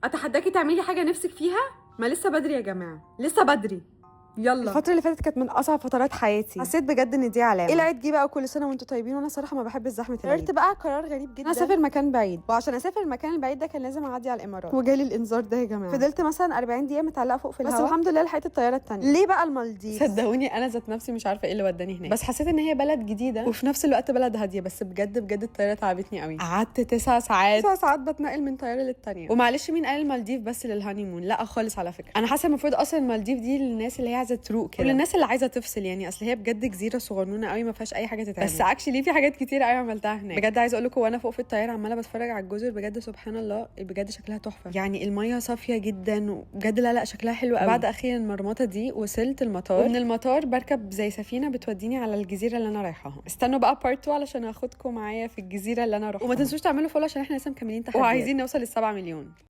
اتحداكي تعملي حاجه نفسك فيها. ما لسه بدري يا جماعه، لسه بدري. يلا. الفترة اللي فاتت كانت من أصعب فترات حياتي، حسيت بجد إن دي علامة. العيد جه بقى وكل سنة وأنتوا طيبين، وأنا صراحة ما بحبش زحمة العيد. قررت بقى قرار غريب جدا، أنا أسافر مكان بعيد، وعشان أسافر المكان البعيد ده كان لازم أعدي على الإمارات، وجالي الإنذار ده يا جماعة. فضلت مثلا 40 دقيقة متعلقة فوق في الهواء، بس الحمد لله لحقت الطيارة التانية. ليه بقى المالديف؟ صدقوني انا ذات نفسي مش عارفه ايه اللي وداني هناك، بس حسيت ان هي بلد جديده وفي نفس الوقت بلد هاديه. بس بجد بجد الطياره تعبتني قوي، قعدت 9 ساعات 9 ساعات بتنقل من طيارة للتانية. ومعلش مين قال المالديف بس للهانيمون؟ لا خالص على فكره. انا حاسه المفروض اصلا المالديف دي للناس اللي هي عايزه تروق كده، وللناس اللي عايزه تفصل يعني. اصل هي بجد جزيره صغنونه قوي ما فيهاش اي حاجه تتعمل، بس اكشلي في حاجات كتير قوي عملتها هناك. بجد عايزه اقول لكم وانا فوق في الطياره عماله بتفرج على الجزر، بجد سبحان الله بجد شكلها تحفه يعني. الميه صافيه جدا وبجد لا شكلها حلو قوي. بعد اخيرا المرمطه دي وصلت المطار، ومن المطار بركب زي سفينه بتوديني على الجزيره اللي انا رايحاها. استنوا بقى بارت 2 علشان اخدكم معايا في الجزيره اللي انا رحتها. وما تنسوش تعملوا فولو عشان احنا لسه مكملين تحديات وعايزين نوصل ل7 مليون.